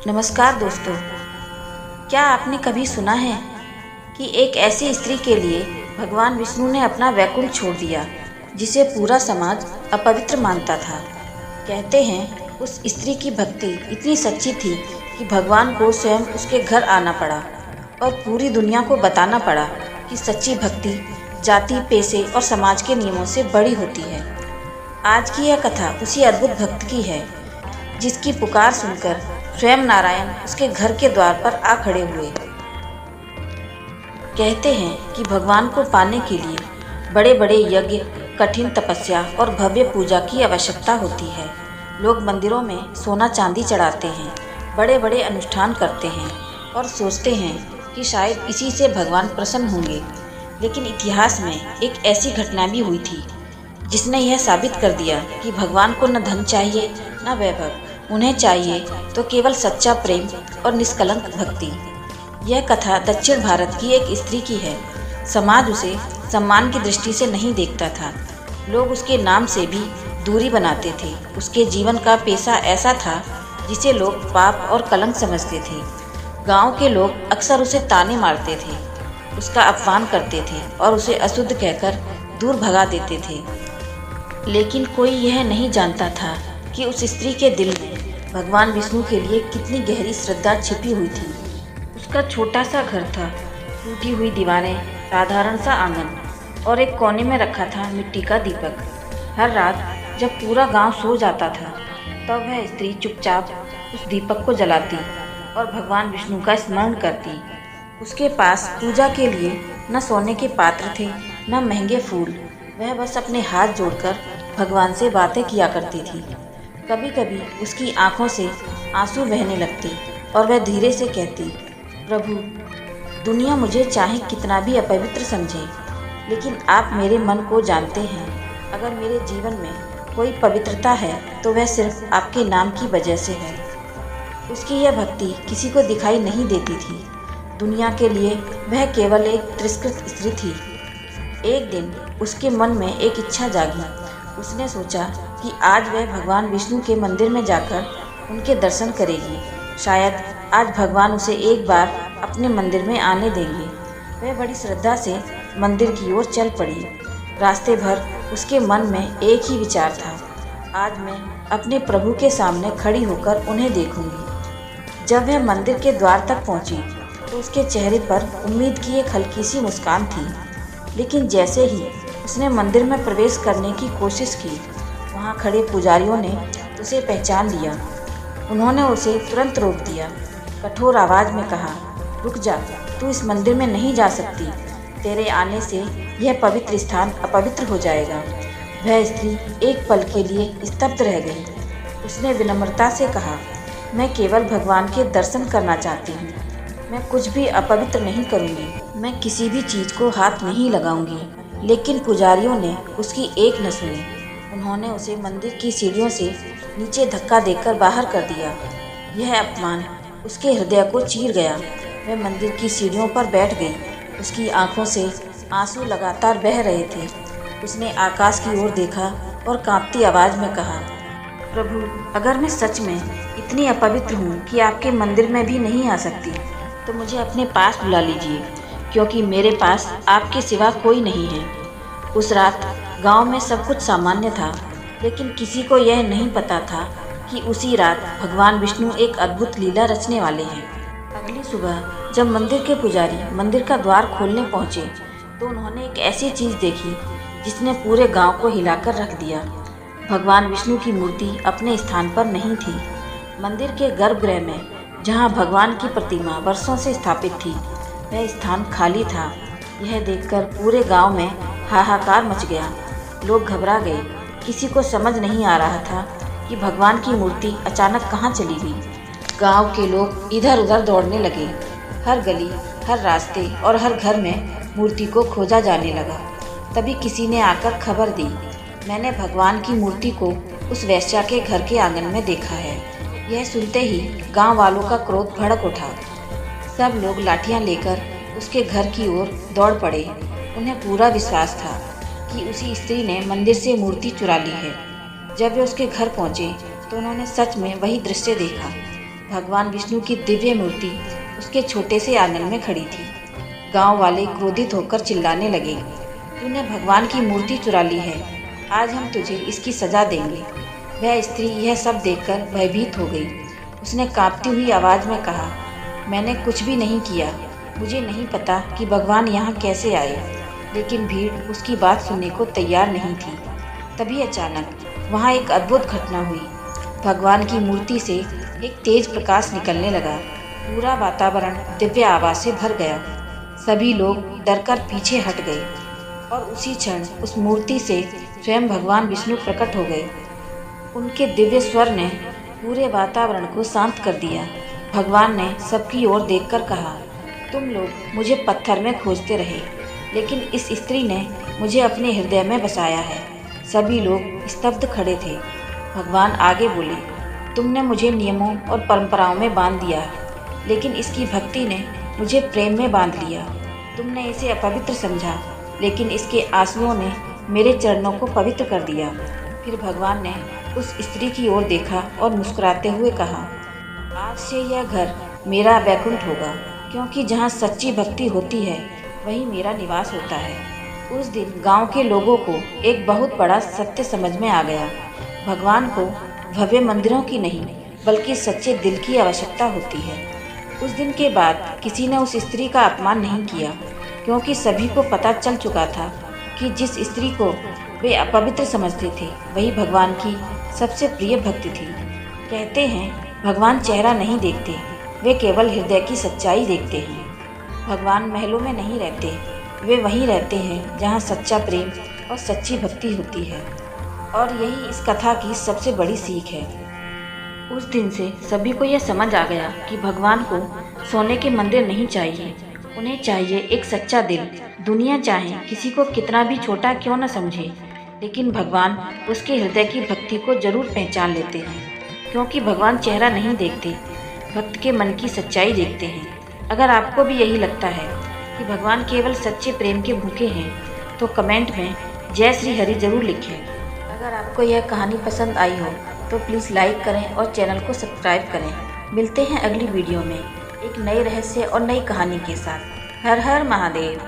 नमस्कार दोस्तों। क्या आपने कभी सुना है कि एक ऐसी स्त्री के लिए भगवान विष्णु ने अपना वैकुंठ छोड़ दिया जिसे पूरा समाज अपवित्र मानता था। कहते हैं उस स्त्री की भक्ति इतनी सच्ची थी कि भगवान को स्वयं उसके घर आना पड़ा और पूरी दुनिया को बताना पड़ा कि सच्ची भक्ति जाति, पैसे और समाज के नियमों से बड़ी होती है। आज की यह कथा उसी अद्भुत भक्त की है जिसकी पुकार सुनकर स्वयं नारायण उसके घर के द्वार पर आ खड़े हुए। कहते हैं कि भगवान को पाने के लिए बड़े बड़े यज्ञ, कठिन तपस्या और भव्य पूजा की आवश्यकता होती है। लोग मंदिरों में सोना चांदी चढ़ाते हैं, बड़े बड़े अनुष्ठान करते हैं और सोचते हैं कि शायद इसी से भगवान प्रसन्न होंगे। लेकिन इतिहास में एक ऐसी घटना भी हुई थी जिसने यह साबित कर दिया कि भगवान को न धन चाहिए न वैभव, उन्हें चाहिए तो केवल सच्चा प्रेम और निष्कलंक भक्ति। यह कथा दक्षिण भारत की एक स्त्री की है। समाज उसे सम्मान की दृष्टि से नहीं देखता था। लोग उसके नाम से भी दूरी बनाते थे। उसके जीवन का पेशा ऐसा था जिसे लोग पाप और कलंक समझते थे। गांव के लोग अक्सर उसे ताने मारते थे, उसका अपमान करते थे और उसे अशुद्ध कहकर दूर भगा देते थे। लेकिन कोई यह नहीं जानता था कि उस स्त्री के दिल में भगवान विष्णु के लिए कितनी गहरी श्रद्धा छिपी हुई थी। उसका छोटा सा घर था, टूटी हुई दीवारें, साधारण सा आंगन और एक कोने में रखा था मिट्टी का दीपक। हर रात जब पूरा गांव सो जाता था तब वह स्त्री चुपचाप उस दीपक को जलाती और भगवान विष्णु का स्मरण करती। उसके पास पूजा के लिए न सोने के पात्र थे न महंगे फूल। वह बस अपने हाथ जोड़कर भगवान से बातें किया करती थी। कभी कभी उसकी आंखों से आंसू बहने लगते और वह धीरे से कहती, प्रभु, दुनिया मुझे चाहे कितना भी अपवित्र समझे, लेकिन आप मेरे मन को जानते हैं। अगर मेरे जीवन में कोई पवित्रता है तो वह सिर्फ आपके नाम की वजह से है। उसकी यह भक्ति किसी को दिखाई नहीं देती थी। दुनिया के लिए वह केवल एक तिरस्कृत स्त्री थी। एक दिन उसके मन में एक इच्छा जागी। उसने सोचा कि आज वह भगवान विष्णु के मंदिर में जाकर उनके दर्शन करेगी। शायद आज भगवान उसे एक बार अपने मंदिर में आने देंगे। वह बड़ी श्रद्धा से मंदिर की ओर चल पड़ी। रास्ते भर उसके मन में एक ही विचार था, आज मैं अपने प्रभु के सामने खड़ी होकर उन्हें देखूंगी। जब वह मंदिर के द्वार तक पहुंची तो उसके चेहरे पर उम्मीद की एक हल्की सी मुस्कान थी। लेकिन जैसे ही उसने मंदिर में प्रवेश करने की कोशिश की, वहाँ खड़े पुजारियों ने उसे पहचान लिया। उन्होंने उसे तुरंत रोक दिया। कठोर आवाज़ में कहा, रुक जा, तू इस मंदिर में नहीं जा सकती। तेरे आने से यह पवित्र स्थान अपवित्र हो जाएगा। वह स्त्री एक पल के लिए स्तब्ध रह गई। उसने विनम्रता से कहा, मैं केवल भगवान के दर्शन करना चाहती हूँ। मैं कुछ भी अपवित्र नहीं करूँगी। मैं किसी भी चीज़ को हाथ नहीं लगाऊंगी। लेकिन पुजारियों ने उसकी एक न सुनी। उन्होंने उसे मंदिर की सीढ़ियों से नीचे धक्का देकर बाहर कर दिया। यह अपमान उसके हृदय को चीर गया। वह मंदिर की सीढ़ियों पर बैठ गई। उसकी आंखों से आंसू लगातार बह रहे थे। उसने आकाश की ओर देखा और कांपती आवाज़ में कहा, प्रभु, अगर मैं सच में इतनी अपवित्र हूँ कि आपके मंदिर में भी नहीं आ सकती तो मुझे अपने पास बुला लीजिए, क्योंकि मेरे पास आपके सिवा कोई नहीं है। उस रात गांव में सब कुछ सामान्य था, लेकिन किसी को यह नहीं पता था कि उसी रात भगवान विष्णु एक अद्भुत लीला रचने वाले हैं। अगली सुबह जब मंदिर के पुजारी मंदिर का द्वार खोलने पहुंचे तो उन्होंने एक ऐसी चीज़ देखी जिसने पूरे गांव को हिलाकर रख दिया। भगवान विष्णु की मूर्ति अपने स्थान पर नहीं थी। मंदिर के गर्भगृह में, जहाँ भगवान की प्रतिमा वर्षों से स्थापित थी, वह स्थान खाली था। यह देखकर पूरे गांव में हाहाकार मच गया। लोग घबरा गए। किसी को समझ नहीं आ रहा था कि भगवान की मूर्ति अचानक कहाँ चली गई। गांव के लोग इधर उधर दौड़ने लगे। हर गली, हर रास्ते और हर घर में मूर्ति को खोजा जाने लगा। तभी किसी ने आकर खबर दी, मैंने भगवान की मूर्ति को उस वेश्या के घर के आंगन में देखा है। यह सुनते ही गांव वालों का क्रोध भड़क उठा। सब लोग लाठियां लेकर उसके घर की ओर दौड़ पड़े। उन्हें पूरा विश्वास था कि उसी स्त्री ने मंदिर से मूर्ति चुरा ली है। जब वे उसके घर पहुंचे तो उन्होंने सच में वही दृश्य देखा। भगवान विष्णु की दिव्य मूर्ति उसके छोटे से आंगन में खड़ी थी। गांव वाले क्रोधित होकर चिल्लाने लगे, तूने भगवान की मूर्ति चुरा ली है, आज हम तुझे इसकी सजा देंगे। वह स्त्री यह सब देखकर भयभीत हो गई। उसने कांपती हुई आवाज़ में कहा, मैंने कुछ भी नहीं किया, मुझे नहीं पता कि भगवान यहाँ कैसे आए। लेकिन भीड़ उसकी बात सुनने को तैयार नहीं थी। तभी अचानक वहाँ एक अद्भुत घटना हुई। भगवान की मूर्ति से एक तेज प्रकाश निकलने लगा। पूरा वातावरण दिव्य आभा से भर गया। सभी लोग डरकर पीछे हट गए और उसी क्षण उस मूर्ति से स्वयं भगवान विष्णु प्रकट हो गए। उनके दिव्य स्वर ने पूरे वातावरण को शांत कर दिया। भगवान ने सबकी ओर देखकर कहा, तुम लोग मुझे पत्थर में खोजते रहे, लेकिन इस स्त्री ने मुझे अपने हृदय में बसाया है। सभी लोग स्तब्ध खड़े थे। भगवान आगे बोले, तुमने मुझे नियमों और परंपराओं में बांध दिया है, लेकिन इसकी भक्ति ने मुझे प्रेम में बांध लिया। तुमने इसे अपवित्र समझा, लेकिन इसके आंसुओं ने मेरे चरणों को पवित्र कर दिया। फिर भगवान ने उस स्त्री की ओर देखा और मुस्कुराते हुए कहा, आज से यह घर मेरा वैकुंठ होगा, क्योंकि जहाँ सच्ची भक्ति होती है वहीं मेरा निवास होता है। उस दिन गांव के लोगों को एक बहुत बड़ा सत्य समझ में आ गया। भगवान को भव्य मंदिरों की नहीं, बल्कि सच्चे दिल की आवश्यकता होती है। उस दिन के बाद किसी ने उस स्त्री का अपमान नहीं किया, क्योंकि सभी को पता चल चुका था कि जिस स्त्री को वे अपवित्र समझते थे वही भगवान की सबसे प्रिय भक्त थी। कहते हैं भगवान चेहरा नहीं देखते, वे केवल हृदय की सच्चाई देखते हैं। भगवान महलों में नहीं रहते, वे वहीं रहते हैं जहाँ सच्चा प्रेम और सच्ची भक्ति होती है। और यही इस कथा की सबसे बड़ी सीख है। उस दिन से सभी को यह समझ आ गया कि भगवान को सोने के मंदिर नहीं चाहिए, उन्हें चाहिए एक सच्चा दिल। दुनिया चाहे किसी को कितना भी छोटा क्यों न समझे, लेकिन भगवान उसके हृदय की भक्ति को जरूर पहचान लेते हैं, क्योंकि भगवान चेहरा नहीं देखते, भक्त के मन की सच्चाई देखते हैं। अगर आपको भी यही लगता है कि भगवान केवल सच्चे प्रेम के भूखे हैं, तो कमेंट में जय श्री हरि जरूर लिखें। अगर आपको यह कहानी पसंद आई हो तो प्लीज़ लाइक करें और चैनल को सब्सक्राइब करें। मिलते हैं अगली वीडियो में एक नए रहस्य और नई कहानी के साथ। हर हर महादेव।